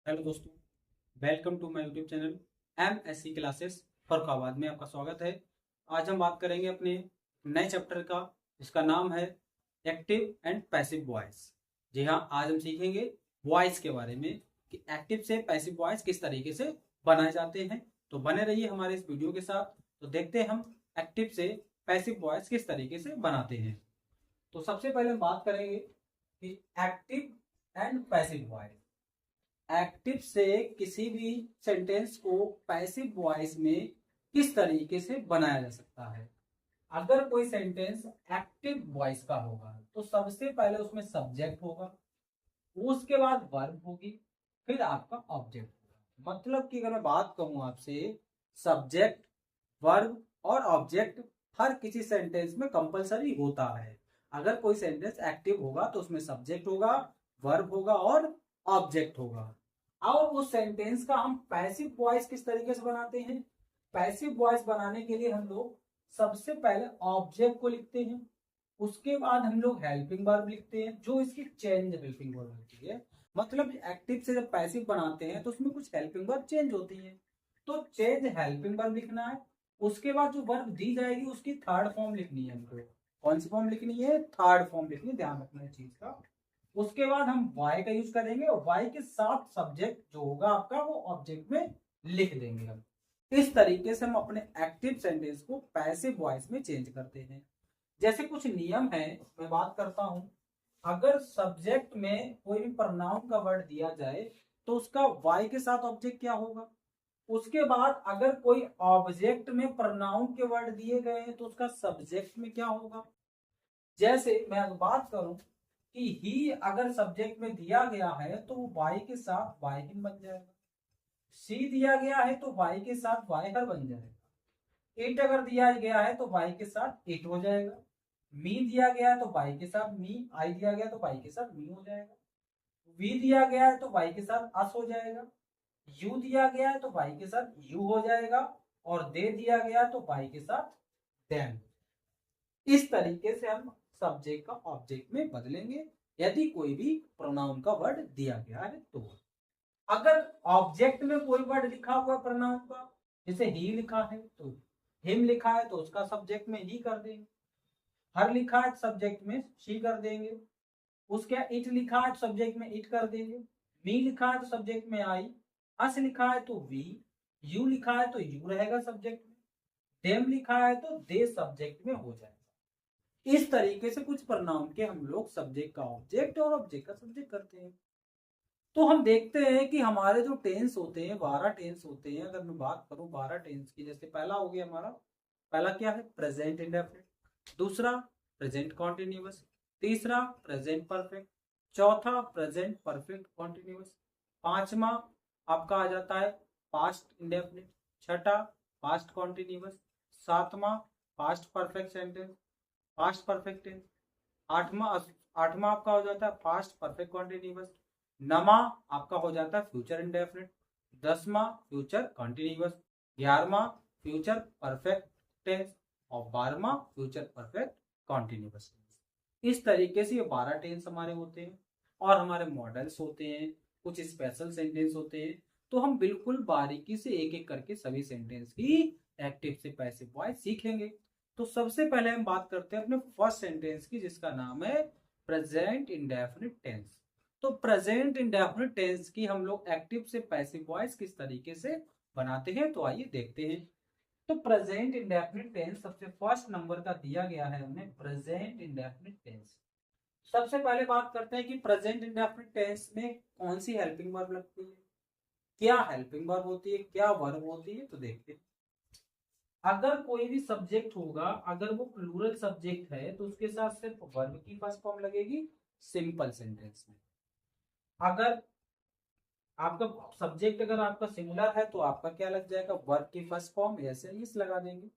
Hello दोस्तों, welcome to my YouTube channel MSc classes Farrukhabad में आपका स्वागत है। आज हम बात करेंगे अपने नए चैप्टर का, जिसका नाम है एक्टिव एंड पैसिव वॉइस। जी हाँ, आज हम सीखेंगे वॉइस के बारे में कि एक्टिव से पैसिव वॉइस किस तरीके से बनाए जाते हैं। तो बने रहिए हमारे इस वीडियो के साथ। तो देखते हैं हम एक्टिव से पैसिव वॉइस किस तरीके से बनाते हैं। तो सबसे पहले हम बात करेंगे कि active and passive voice. Active से किसी भी सेंटेंस को पैसिव वॉइस में किस तरीके से बनाया जा सकता है। अगर कोई सेंटेंस एक्टिव वॉइस का होगा तो सबसे पहले उसमें सब्जेक्ट होगा, उसके बाद वर्ब होगी, फिर आपका ऑब्जेक्ट होगा। मतलब कि अगर मैं बात कहूं आपसे, सब्जेक्ट, वर्ब और ऑब्जेक्ट हर किसी सेंटेंस में कंपलसरी होता है। अगर कोई सेंटेंस एक्टिव होगा तो उसमें सब्जेक्ट होगा, वर्ब होगा और ऑब्जेक्ट होगा। और उस सेंटेंस का हम पैसिव वॉइस किस तरीके से बनाते हैं। पैसिव वॉइस बनाने के लिए हम लोग सबसे पहले ऑब्जेक्ट को लिखते हैं, उसके बाद हम लोग हेल्पिंग वर्ब लिखते हैं जो इसकी चेंज हेल्पिंग वर्ब होती है। मतलब एक्टिव से जब पैसिव बनाते हैं तो उसमें कुछ हेल्पिंग वर्ब चेंज होती है, तो चेंज हेल्पिंग वर्ब लिखना है। उसके बाद जो वर्ब दी जाएगी उसकी थर्ड फॉर्म लिखनी है हमको। कौन सी फॉर्म लिखनी है? थर्ड फॉर्म लिखनी है, ध्यान रखना है चीज का। उसके बाद हम वाई का यूज करेंगे और वाई के साथ सब्जेक्ट जो होगा आपका वो ऑब्जेक्ट में लिख देंगे हम। इस तरीके से हम अपने एक्टिव सेंटेंस को पैसिव वॉइस में चेंज करते हैं। जैसे कुछ नियम है, मैं बात करता हूं। अगर सब्जेक्ट में कोई भी प्रोनाउन का वर्ड दिया जाए तो उसका वाई के साथ ऑब्जेक्ट क्या होगा। उसके बाद अगर कोई ऑब्जेक्ट में प्रोनाउन के वर्ड दिए गए हैं तो उसका सब्जेक्ट में क्या होगा। जैसे मैं अगर बात करूं कि ही अगर सब्जेक्ट में दिया गया है तो वो वाई के साथ वाई हिम बन जाएगा। सी दिया गया है तो वाई के साथ वाई हर बन जाएगा। इट अगर दिया गया है तो वाई के साथ इट हो जाएगा। मी दिया गया है तो वाई के साथ मी, आई दिया गया तो वाई के साथ मी हो जाएगा। वी दिया गया है तो वाई के साथ अस हो जाएगा। यू दिया गया है तो वाई के साथ यू हो जाएगा। और दे दिया गया तो वाई के साथ देम। इस तरीके से हम सब्जेक्ट का ऑब्जेक्ट में बदलेंगे यदि कोई भी प्रोनाउन का वर्ड दिया गया है तो। अगर ऑब्जेक्ट में कोई वर्ड लिखा हुआ प्रोनाउन का, जैसे ही लिखा है तो हिम लिखा है तो उसका सब्जेक्ट में ही कर देंगे। हर लिखा है सब्जेक्ट में शी कर देंगे। उसके इट लिखा है सब्जेक्ट में इट कर देंगे। मी लिखा है तो सब्जेक्ट में आई। अस लिखा है तो वी। यू लिखा है तो यू रहेगा सब्जेक्ट में। देम लिखा है तो दे सब्जेक्ट में हो जाएगा। इस तरीके से कुछ प्रोनाउन के हम लोग सब्जेक्ट का ऑब्जेक्ट और ऑब्जेक्ट का सब्जेक्ट करते हैं। तो हम देखते हैं कि हमारे जो टेंस होते हैं 12 टेंस होते हैं। अगर मैं बात करूं 12 टेंस की, जैसे पहला हो गया हमारा, पहला क्या है? Present indefinite. दूसरा प्रेजेंट कॉन्टिन्यूअस। तीसरा प्रेजेंट परफेक्ट। चौथा प्रेजेंट परफेक्ट कॉन्टिन्यूअस। पांचवा आपका आ जाता है पास्ट इंडेफिनिट। छठा पास्ट कॉन्टिन्यूअस। सातवां past perfect sentence, past perfect tense. आठवां आठवां आपका हो जाता है पास्ट परफेक्ट कॉन्टिन्यूअस। नवा आपका हो जाता है फ्यूचर इंडेफिनिट। 10वां फ्यूचर कंटिन्यूअस। 11वां फ्यूचर परफेक्ट टेंस और 12वां फ्यूचर परफेक्ट कंटिन्यूअस टेंस। इस तरीके से ये 12 टेंस हमारे होते हैं और हमारे मॉडल्स होते हैं, कुछ स्पेशल सेंटेंस होते हैं। तो हम बिल्कुल बारीकी से एक एक करके सभी सेंटेंस की एक्टिव से पैसिव वॉइस सीखेंगे। तो सबसे पहले हम बात करते हैं अपने फर्स्ट सेंटेंस की, जिसका नाम है प्रेजेंट इंडेफिनिट टेंस। तो प्रेजेंट इंडेफिनिट टेंस की हम लोग एक्टिव से पैसिव वॉइस किस तरीके से बनाते हैं, तो आइए देखते हैं। तो प्रेजेंट इंडेफिनिट टेंस सबसे फर्स्ट नंबर का दिया गया है हमें, प्रेजेंट इंडेफिनिट टेंस। सबसे पहले बात करते हैं कि प्रेजेंट इंडेफिनिट टेंस में कौन सी हेल्पिंग वर्ब लगती है, क्या हेल्पिंग वर्ब होती है, क्या वर्ब होती है। तो देखते हैं। अगर कोई भी सब्जेक्ट होगा, अगर वो प्लूरल सब्जेक्ट है तो उसके साथ सिर्फ वर्ब की फर्स्ट फॉर्म लगेगी सिंपल सेंटेंस में। अगर आपका सब्जेक्ट अगर आपका सिंगुलर है तो आपका क्या लग जाएगा? वर्ब की फर्स्ट फॉर्म ऐसे इस लगा देंगे।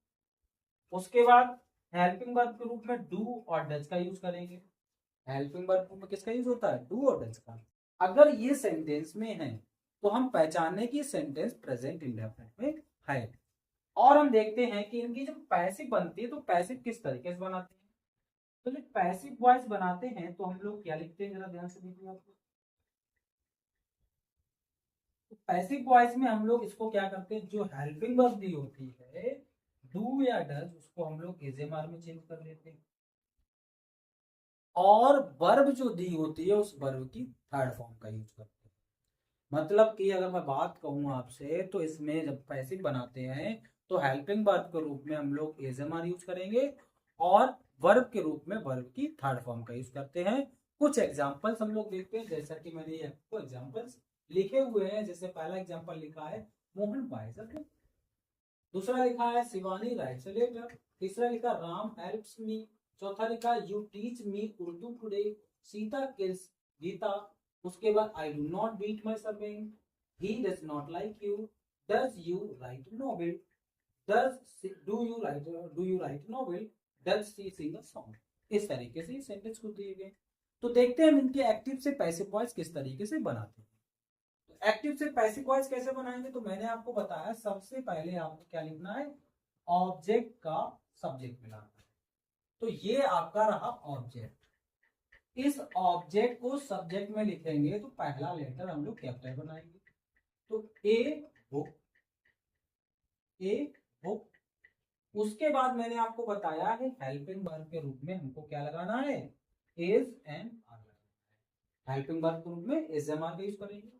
उसके बाद हेल्पिंग वर्ब के रूप में डू और डज का यूज करेंगे। हेल्पिंग वर्ब में किसका यूज होता है? डू और डज का। अगर ये सेंटेंस में है तो हम पहचाने की सेंटेंस प्रेजेंट इंडेफिनिट में है। और हम देखते हैं कि इनकी जब पैसिव बनती है तो पैसिव किस तरीके से बनाते हैं। तो जब पैसिव वॉइस बनाते हैं तो हम लोग क्या लिखते हैं, जरा ध्यान से देखिए। आपको पैसिव वॉइस में हम लोग इसको क्या करते हैं, जो हेल्पिंग वर्ब दी होती है डू या डज, उसको हम लोग एजएमआर में चेंज कर लेते हैं, और वर्ब जो दी होती है उस वर्ब की थर्ड फॉर्म का यूज करते हैं। मतलब कि अगर मैं बात कहूँ आपसे, तो इसमें जब पैसिव बनाते हैं तो हेल्पिंग वर्ब के रूप में हम लोग एजएमआर यूज करेंगे, और वर्ब के रूप में वर्ब की थर्ड फॉर्म का यूज करते हैं। कुछ एग्जांपल्स हम लोग देखते हैं, जैसा कि मैंने ये आपको एग्जांपल्स लिखे हुए हैं। जैसे पहला एग्जांपल लिखा है मोहन बाइज अ बुक, दूसरा लिखा है शिवानी राइट्स अ लेटर, तीसरा लिखा राम हेल्प्स मी, चौथा लिखा you teach me Urdu today, Sita kills Gita, उसके बाद I do not beat my servant, he does not like you, does you write novel, does do you write novel, does she sing a song. इस तरीके से sentence को दिए गए। तो देखते हैं हम इनके एक्टिव से पैसिव वॉइस किस तरीके से बनाते हैं। तो एक्टिव से पैसिव वॉइस कैसे बनाएंगे, तो मैंने आपको बताया सबसे पहले आपको क्या लिखना है, ऑब्जेक्ट का सब्जेक्ट मिलाना है। तो ये आपका रहा ऑब्जेक्ट। इस ऑब्जेक्ट को सब्जेक्ट में लिखेंगे तो पहला लेटर हम लोग कैपिटल बनाएंगे। तो ए बुक, ए बुक। उसके बाद मैंने आपको बताया है हेल्पिंग वर्ब के रूप में हमको क्या लगाना है, इज एंड आर लगाना है। हेल्पिंग वर्ब के रूप में इज एम आर का यूज करेंगे।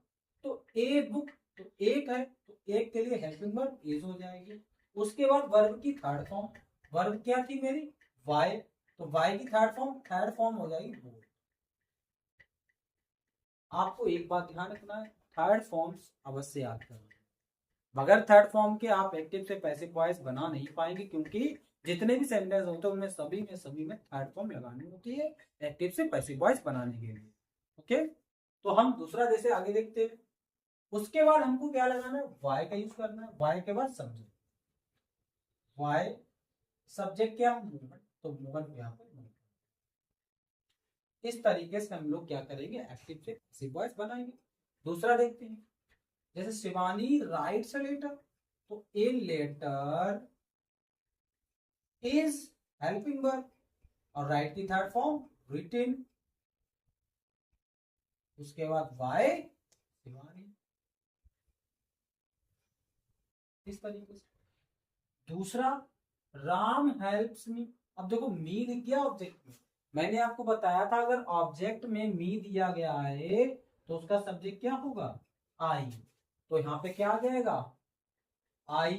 तो ए बुक, तो एक है तो एक के लिए हेल्पिंग वर्ब इज हो जाएगी। उसके बाद वर्ब की थर्ड फॉर्म, वर्ब क्या थी मेरी, वाई, तो वाई की थर्ड फॉर्म हो जाएगी बोल। आपको एक बात ध्यान रखना है, थर्ड फॉर्म्स अवश्य याद करना। बगैर थर्ड फॉर्म के आप एक्टिव से पैसिव वॉइस बना नहीं पाएंगे, क्योंकि जितने भी सेंटेंस होते हैं उनमें सभी में थर्ड फॉर्म लगानी होती है एक्टिव से पैसिव वॉइस बनाने के लिए। ओके, तो हम दूसरा जैसे आगे देखते हैं। उसके बाद हमको क्या लगाना है, वाई का यूज करना है। वाई के बाद सब्जेक्ट, वाई सब्जेक्ट क्या, मूवमेंट, तो मूवमेंट यहाँ पर इस तरीके से हम लोग क्या करेंगे, एक्टिव से पैसिव वॉइस बनाएंगे। दूसरा देखते हैं, जैसे शिवानी राइट्स अ लेटर, तो a letter is helping verb, और राइट की थर्ड फॉर्म रिटन। उसके बाद वाई शिवानी, इस तरीके से। दूसरा राम हेल्प्स मी, अब देखो मी लिख गया ऑब्जेक्ट में। मैंने आपको बताया था अगर ऑब्जेक्ट में मी दिया गया है तो उसका सब्जेक्ट क्या होगा, आई। तो यहाँ पे क्या आ जाएगा, आई।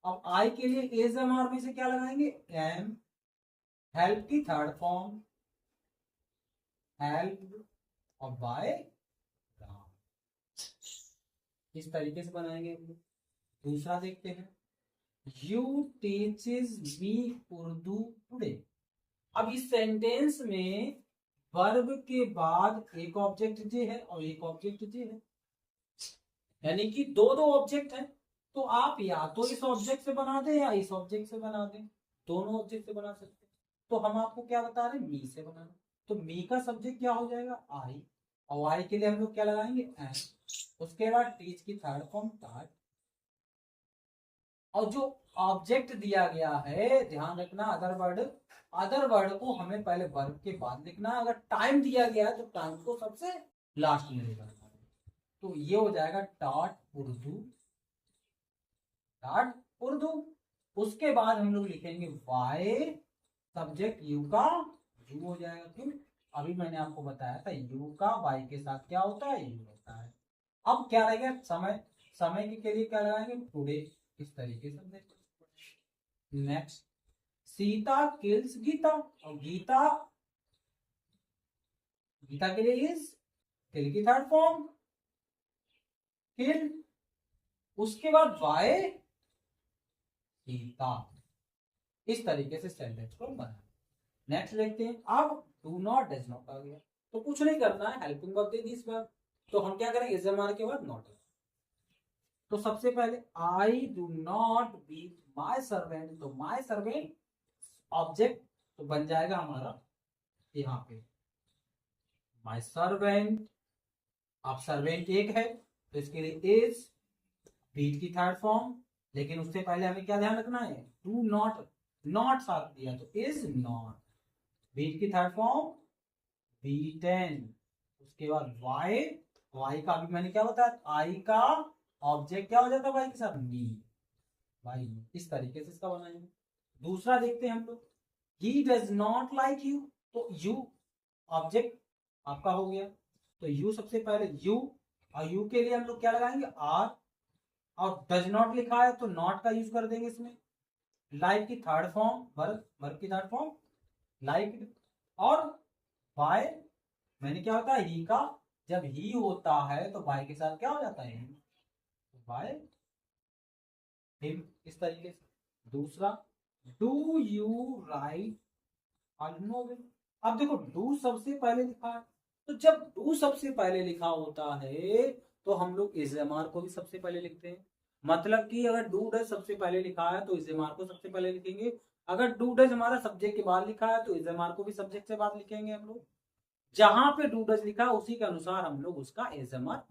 अब आई के लिए एज एम आर में से क्या लगाएंगे, एम। हेल्प की थर्ड फॉर्म हेल्प, और बाय राम। इस तरीके से बनाएंगे। दूसरा देखते हैं, you teaches me Urdu today. अब इस सेंटेंस में वर्ब के बाद एक ऑब्जेक्ट जे है और एक ऑब्जेक्ट जे है, यानी कि दो दो ऑब्जेक्ट है। तो आप या तो इस ऑब्जेक्ट से बना दें या इस ऑब्जेक्ट से बना दें, दोनों ऑब्जेक्ट से बना सकते हैं। तो हम आपको क्या बता रहे हैं, मी से बनाना। तो मी का सब्जेक्ट क्या हो जाएगा, आई, और आई के लिए हम लोग क्या लगाएंगे, एम। उसके बाद टीच की थर्ड फॉर्म टाट, और जो ऑब्जेक्ट दिया गया है ध्यान रखना, अदर वर्ड को हमें पहले वर्ब के बाद लिखना। अगर टाइम दिया गया है तो टाइम को सबसे लास्ट में लिखना। तो ये हो जाएगा टाट उर्दू, टाट उर्दू। उसके बाद हम लोग लिखेंगे वाई, सब्जेक्ट यू का यू हो जाएगा। क्यों, अभी मैंने आपको बताया था यू का वाई के साथ क्या होता है, यू होता है। अब क्या रहेगा, समय, समय के लिए क्या लगाएंगे, टुडे। इस तरीके से नेक्स्ट, सीता किल्स गीता, और गीता, गीता के लिए इज, किल की थर्ड फॉर्म किल। उसके बाद वाई सीता। इस तरीके से सेंटेंस को बनाना। नेक्स्ट देखते हैं, अब डू नॉट डज नॉट आ गया, तो कुछ नहीं करना है, हेल्पिंग वर्ब दे दी इस बार। तो हम क्या करेंगे, इज एम आर के बाद नॉट। तो सबसे पहले I do not beat my servant, तो माई सर्वेंट ऑब्जेक्ट तो बन जाएगा हमारा यहाँ पे माई सर्वेंट। अब सर्वेंट एक है तो इसके लिए इज, बीट की थर्ड फॉर्म। लेकिन उससे पहले हमें क्या ध्यान रखना है, डू नॉट, नॉट साथ दिया तो इज नॉट। बीट की थर्ड फॉर्म बीटेन। उसके बाद वाई, वाई का अभी मैंने क्या बताया, आई का ऑब्जेक्ट क्या हो जाता है वाई के साथ, मी, वाई। इस तरीके से इसका बनाएंगे। दूसरा देखते हैं हम लोग, ही डज नॉट लाइक यू, तो यू ऑब्जेक्ट आपका हो गया, तो यू सबसे पहले यू, और यू के लिए हम लोग क्या लगाएंगे, आर, और डज नॉट लिखा है तो नॉट का यूज कर देंगे इसमें। लाइक की थर्ड फॉर्म, वर्ब, वर्ब की थर्ड फॉर्म लाइक, और बाय मैंने क्या होता है, ही का, जब ही होता है तो बाय के साथ क्या हो जाता है, बाय हिम, इस तरीके से। दूसरा, do you right a novel, अब देखो डू सबसे पहले लिखा है, तो जब डू सबसे पहले लिखा होता है तो हम लोग इजेमार को भी सबसे पहले लिखते हैं। मतलब कि अगर डू डज सबसे पहले लिखा है तो इजेमार को सबसे पहले लिखेंगे। अगर डू डज हमारा सब्जेक्ट के बाद लिखा है तो इजेमार को भी सब्जेक्ट से बाद लिखेंगे हम लोग। जहां पे डू डज लिखा है उसी के अनुसार हम लोग उसका इजेमार।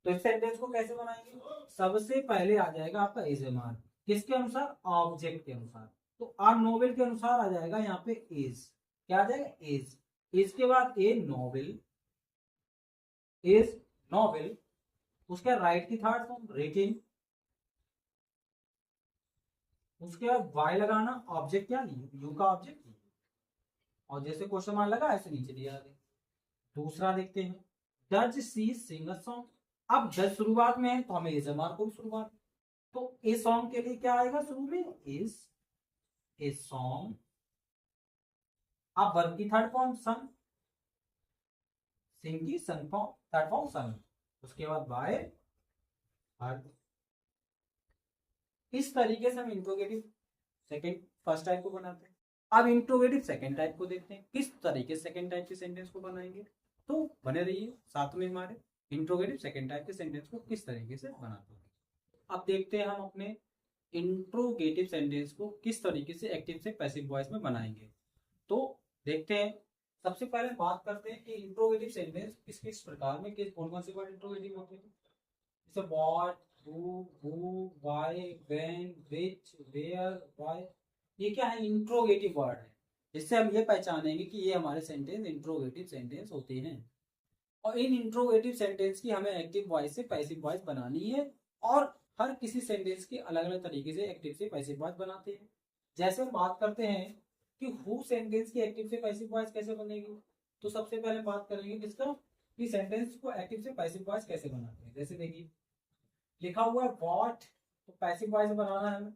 तो इस सेंटेंस को कैसे बनाएंगे, सबसे पहले आ जाएगा आपका इजेमार, किसके अनुसार, ऑब्जेक्ट के अनुसार। तो आ नोवेल के अनुसार आ जाएगा यहाँ पे इज, क्या आ जाएगा, इज। इसके बाद ए नोवेल, इज नोवेल, उसके बाद राइट की थर्ड फॉर्म रिटिंग, उसके बाद वाई लगाना, ऑब्जेक्ट क्या, यू का ऑब्जेक्ट, और जैसे क्वेश्चन मार्क लगा ऐसे नीचे दिया दे। दूसरा देखते हैं, does she sing a song, अब डज शुरुआत में है तो हमें इज मार्क को शुरुआत, तो ए सॉन्ग के लिए क्या आएगा शुरू में, इज ए सॉन्ग। अब वर्ब की थर्ड फॉर्म सन, सिंग की सन फॉर्म, थर्ड फॉर्म सन, उसके बाद बाय हर्ड। इस तरीके से हम इंट्रोगेटिव सेकंड फर्स्ट टाइप को बनाते हैं। अब इंट्रोगेटिव सेकंड टाइप को देखते हैं, किस तरीके से सेकंड टाइप के सेंटेंस को बनाएंगे। तो बने रहिए साथ में हमारे, इंट्रोगेटिव सेकंड टाइप के सेंटेंस को किस तरीके से बनाते हैं। अब देखते हैं हम अपने इंट्रोगेटिव सेंटेंस को किस तरीके से एक्टिव से पैसिव वॉइस में बनाएंगे। तो देखते हैं, सबसे पहले बात करते हैं कि इंट्रोगेटिव सेंटेंस किस किस प्रकार में, किस कौन कौन से वर्ड इंट्रोगेटिव होते हैं। जैसे what, who, why, when, which, where, why, ये क्या है, इंट्रोगेटिव वर्ड है। इससे हम ये पहचानेंगे कि ये हमारे सेंटेंस इंट्रोगेटिव सेंटेंस होते हैं। और इन इंट्रोगेटिव सेंटेंस की हमें एक्टिव वॉइस से पैसिव वॉइस बनानी है, और हर किसी सेंटेंस की अलग अलग तरीके से एक्टिव से पैसिव वॉइस बनाते हैं। जैसे हम बात करते हैं कि हु सेंटेंस की एक्टिव से पैसिव वॉइस कैसे बनेगी, तो सबसे पहले बात करेंगे किसका, कि सेंटेंस को एक्टिव से पैसिव वॉइस कैसे बनाते हैं। जैसे देखिए लिखा हुआ है व्हाट, तो पैसिव वॉइस बनाना है हमें।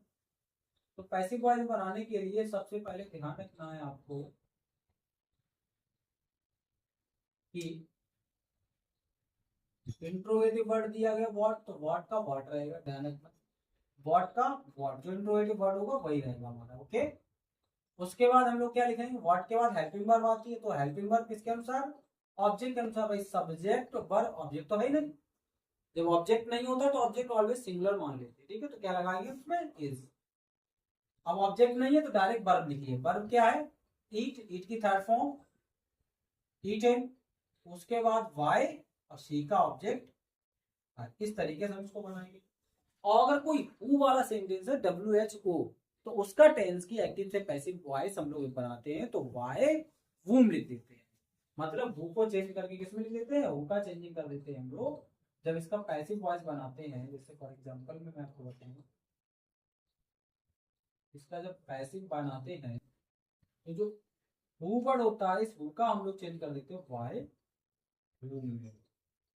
तो पैसिव वॉइस बनाने के लिए सबसे पहले ध्यान रखना है आपको कि इंट्रोगेटिव वर्ड दिया गया व्हाट, तो व्हाट का व्हाट रहेगा, ध्यान रखना, व्हाट का व्हाट, जो इंट्रोगेटिव वर्ड होगा वही रहेगा हमारा, ओके। उसके बाद हम लोग क्या लिखेंगे, व्हाट के बाद हेल्पिंग वर्ब आती है, तो हेल्पिंग वर्ब किसके अनुसार, ऑब्जेक्ट के अनुसार। भाई सब्जेक्ट वर्ब ऑब्जेक्ट तो है ही नहीं, जब ऑब्जेक्ट नहीं होता तो ऑब्जेक्ट ऑलवेज सिंगुलर मान लेते हैं, ठीक है। तो क्या लगाएंगे उसमें, इज। अब ऑब्जेक्ट नहीं है तो डायरेक्ट वर्ब लिखिए, वर्ब क्या है, ईट, ईट की थर्ड फॉर्म ईटेन, उसके बाद वाई और सी का ऑब्जेक्ट। इस तरीके से हम इसको बनाएंगे। और अगर कोई हु वाला सेंटेंस है, WHO, तो उसका टेंस की एक्टिव से पैसिव वॉइस हम लोग बनाते हैं तो वाई वूम लिख देते हैं। मतलब हु को चेंज करके किस में लिख देते हैं, हु का चेंजिंग कर देते हैं हम लोग जब इसका पैसिव वॉइस बनाते हैं। जैसे फॉर एग्जांपल में मैं आपको बताऊंगा, इसका जब पैसिव बनाते हैं तो जो हु वर्ड होता है, इस हु का हम लोग चेंज कर देते हैं वाई वूम में।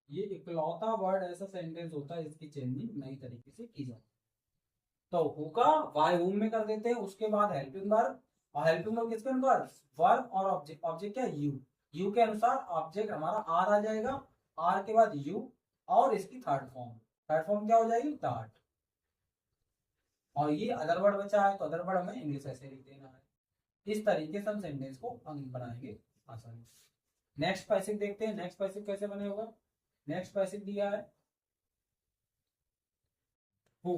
ये इकलौता वर्ड ऐसा सेंटेंस होता है इसकी चेंजिंग नई तरीके से की जाती है। तो हु का वाई वूम में कर देते हैं। उसके बाद हेल्पिंग वर्ब, और हेल्पिंग वर्ब किसके अनुसार, वर्ब और ऑब्जेक्ट, ऑब्जेक्ट क्या, यू, यू के अनुसार ऑब्जेक्ट हमारा आर आ जाएगा, आर के बाद यू, और इसकी थर्ड फॉर्म, थर्ड फॉर्म क्या हो जाएगी, डार्ट। और ये अदर वर्ड बचा है तो अदर वर्ड हमें इंग्लिश ऐसे लिख देना है। इस तरीके से हम सेंटेंस को बनाएंगे आसानी से। नेक्स्ट पैसिव देखते हैं, नेक्स्ट पैसिव कैसे बने होगा। नेक्स्ट पैसिव दिया है हु,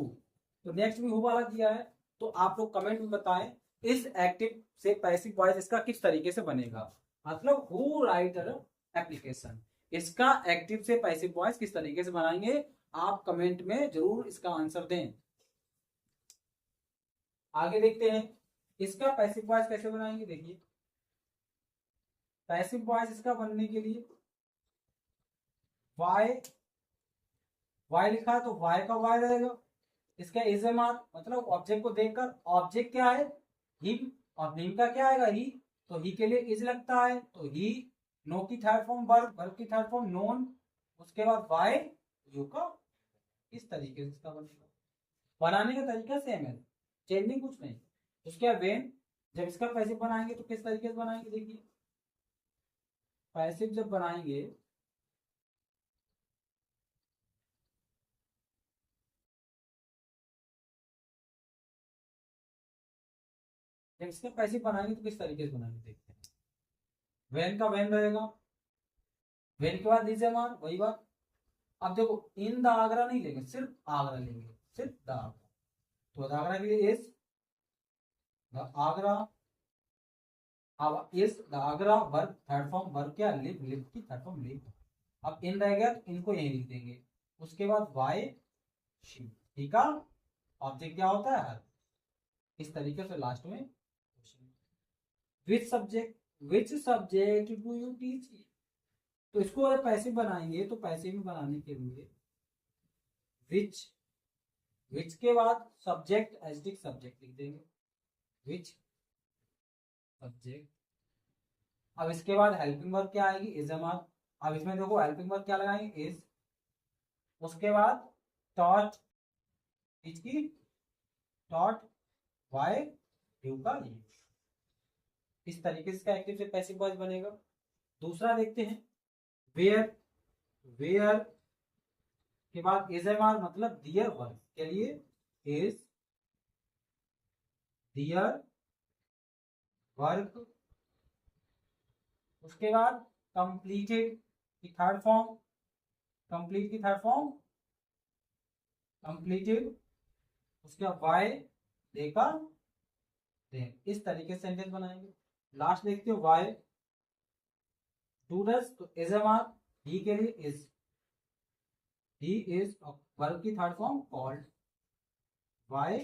तो नेक्स्ट भी हु वाला दिया है। तो आप लोग कमेंट में बताएं इस एक्टिव से पैसिव वॉइस इसका किस तरीके से बनेगा। मतलब हु राइट एप्लीकेशन, इसका एक्टिव से पैसिव वॉइस किस तरीके से बनाएंगे, आप कमेंट में जरूर इसका आंसर दें। आगे देखते हैं इसका पैसिव वॉइस कैसे बनाएंगे। देखिए पैसिव वॉइस इसका बनने के लिए वाई वाई लिखा है तो वाई का वाई रहेगा। इसका इज ए मार्क मतलब ऑब्जेक्ट को देखकर, ऑब्जेक्ट क्या है हिम, और हिम का क्या आएगा ही, तो ही के लिए इज लगता है तो ही। नो की थर्ड फॉर्म वर्ब, वर्ब की थर्ड फॉर्म नोन, उसके बाद वाई यू का। इस तरीके से इसका बनेगा। बनाने का तरीका सेम है, चेंजिंग कुछ नहीं। उसके बाद वेन, जब इसका पैसिव बनाएंगे तो किस तरीके से बनाएंगे देखिए। पैसिव जब बनाएंगे जब इसका पैसिव बनाएंगे तो किस तरीके से बनाएंगे देखते हैं। वेन का वेन रहेगा, वेन के बाद लीजिए मान वही बात। अब देखो इन द आगरा नहीं लेंगे, सिर्फ आगरा लेंगे, सिर्फ द आगरा। तो द आगरा के लिए इज द आगरा। अब इज द आगरा वर्ब थर्ड फॉर्म वर्ब क्या लिव, लिव की थर्ड फॉर्म लिव। अब इन रहेगा तो इनको यही लिख देंगे। उसके बाद वाई शी, ठीक है। ऑब्जेक्ट क्या होता है हर। इस तरीके से लास्ट में which subject do you teach. तो इसको अगर पैसिव बनाएंगे तो पैसिव बनाने के लिए विच, विच के बाद सब्जेक्ट एसडिक सब्जेक्ट लिख देंगे, विच सब्जेक्ट। अब इसके बाद हेल्पिंग वर्ब क्या आएगी इज अ। अब इसमें देखो हेल्पिंग वर्ब क्या लगाएंगे इज, उसके बाद टॉट, इसकी टॉट वाई यू का यू। इस तरीके से इसका एक्टिव से पैसिव वॉइस बनेगा। दूसरा देखते हैं वेयर, वेयर के बाद इज एम आर मतलब दियर वर्क के लिए इज दियर वर्क। उसके बाद कंप्लीटेड की थर्ड फॉर्म, कंप्लीट की थर्ड फॉर्म कंप्लीटेड। उसके बाद वाई देखा देन। इस तरीके से सेंटेंस बनाएंगे। लास्ट देखते हो वाई डू डस, तो इज एम आर ही के लिए इज, ही इज वर्ब की थर्ड फॉर्म कॉल्ड वाई।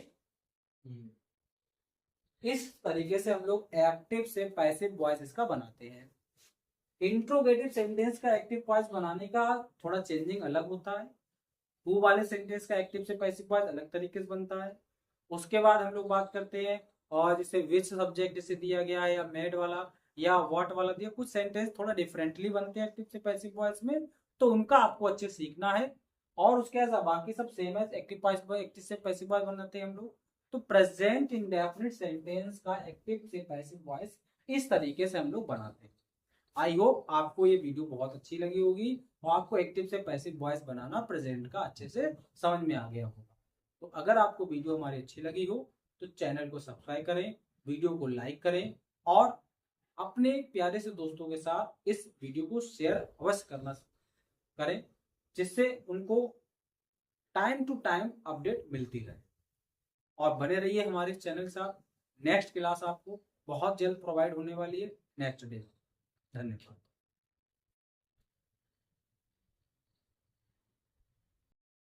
इस तरीके से हम लोग एक्टिव से पैसिव वॉइस इसका बनाते हैं। इंट्रोगेटिव सेंटेंस का एक्टिव वॉइस बनाने का थोड़ा चेंजिंग अलग होता है। हु वाले सेंटेंस का एक्टिव से पैसिव वॉइस अलग तरीके से बनता है। उसके बाद हम लोग बात करते हैं और जैसे विच सब्जेक्ट जैसे दिया गया है या मेड वाला या व्हाट वाला दिया, कुछ सेंटेंस थोड़ा डिफरेंटली बनते हैं एक्टिव से पैसिव वॉइस में, तो उनका आपको अच्छे सीखना है। और उसके बाद बाकी सब सेम है, एक्टिव से पैसिव वॉइस बनाते हैं हम लोग। तो प्रेजेंट इंडेफिनिट सेंटेंस का एक्टिव से पैसिव वॉइस इस तरीके से हम लोग बनाते हैं। आई होप आपको ये वीडियो बहुत अच्छी लगी होगी और आपको एक्टिव से पैसिव वॉइस बनाना प्रेजेंट का अच्छे से समझ में आ गया होगा। तो अगर आपको वीडियो हमारी अच्छी लगी हो तो चैनल को सब्सक्राइब करें, वीडियो को लाइक करें और अपने प्यारे से दोस्तों के साथ इस वीडियो को शेयर अवश्य करना करें, जिससे उनको टाइम टू टाइम अपडेट मिलती रहे। और बने रहिए हमारे चैनल के साथ। नेक्स्ट क्लास आपको बहुत जल्द प्रोवाइड होने वाली है नेक्स्ट डे। धन्यवाद।